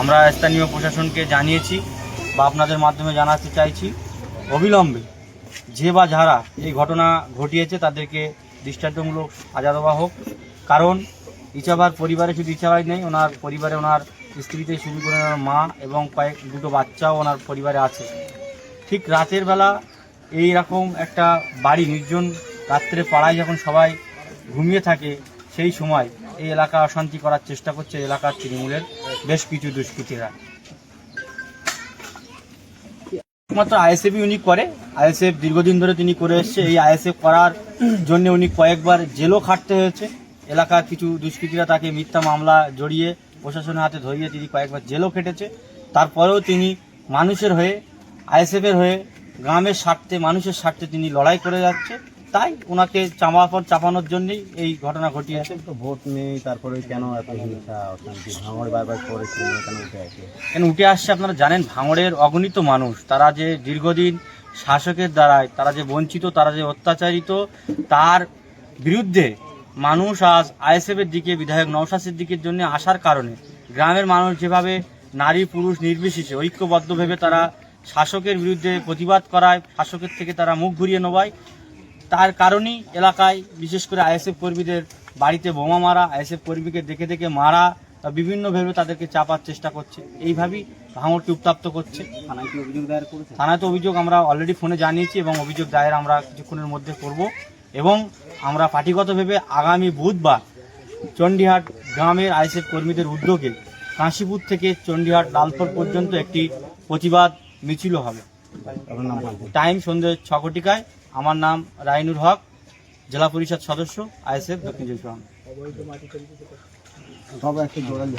আমরা স্থানীয় প্রশাসনকে জানিয়েছি বা আপনাদের মাধ্যমে জানাতে চাইছি, অবিলম্বে যে বা যারা এই ঘটনা ঘটিয়েছে তাদেরকে দৃষ্টান্তমূলক সাজা দেওয়া হোক। কারণ ইচাবার পরিবারে শুধু ইচাবাই নেই, ওনার পরিবারে ওনার স্ত্রী থেকে শুরু করে ওনার মা এবং দুটো বাচ্চাও ওনার পরিবারে আছে। ঠিক রাতের বেলা এই রকম একটা বাড়ি নির্জন রাত্রে পাড়ায় যখন সবাই ঘুমিয়ে থাকে, সেই সময় এই এলাকা অশান্তি করার চেষ্টা করছে এলাকার তৃণমূলের বেশ কিছু দুষ্কৃতীরা। একমাত্র আইএসএফই উনি করে, আইএসএফ দীর্ঘদিন ধরে তিনি করে এসছে। এই আইএসএফ করার জন্য উনি কয়েকবার জেলও খাটতে হয়েছে। এলাকার কিছু দুষ্কৃতীরা তাকে মিথ্যা মামলা জড়িয়ে প্রশাসনের হাতে ধরিয়ে তিনি কয়েকবার জেলও খেটেছে। তারপরেও তিনি মানুষের হয়ে, আইএসএফের হয়ে, গ্রামের স্বার্থে, মানুষের স্বার্থে তিনি লড়াই করে যাচ্ছে। তাই ওনাকে চাপানোর জন্যই এই ঘটনা ঘটিয়েছে। তো ভোট নেই, তারপরে কেন এত হিংসা অশান্তি? ভাঙড় বারবার করেছে, কেন উঠে আসে? কেন উঠে আসছে? আপনারা জানেন, ভাঙড়ের অগণিত মানুষ, তারা যে দীর্ঘদিন শাসকের দ্বারায় তারা যে বঞ্চিত, তারা যে অত্যাচারিত, তার বিরুদ্ধে মানুষ আজ আইএসএফের দিকে, বিধায়ক নওশাদ সিদ্দিকীর জন্য আসার কারণে গ্রামের মানুষ যেভাবে নারী পুরুষ নির্বিশেষে ঐক্যবদ্ধভাবে তারা শাসকের বিরুদ্ধে প্রতিবাদ করায়, শাসকের থেকে তারা মুখ ঘুরিয়ে নেওয়ায়, তার কারণেই এলাকায় বিশেষ করে আইএসএফ কর্মীদের বাড়িতে বোমা মারা, আইএসএফ কর্মীকে দেখে দেখে মারা, বিভিন্নভাবে তাদেরকে চাপার চেষ্টা করছে। এইভাবেই ভাঙড়কে উত্তপ্ত করছে। থানায় কি অভিযোগ দায়ের করেছে? থানায় তো অভিযোগ আমরা অলরেডি ফোনে জানিয়েছি এবং অভিযোগ দায়ের আমরা কিছুক্ষণের মধ্যে করব। এবং আমরা পার্টিগতভাবে আগামী বুধবার চণ্ডীহাট গ্রামের আইএসএফ কর্মীদের উদ্যোগে কাশীপুর থেকে চণ্ডীহাট লালপুর পর্যন্ত একটি প্রতিবাদ মিছিলও হবে। আপনার নাম বলবেন? টাইম সন্ধ্যে 6 ঘটিকায়। আমার নাম রাইনুর হক, জেলা পরিষদ সদস্য, আইএসএফ দক্ষিণ চব্বিশ পরগনা।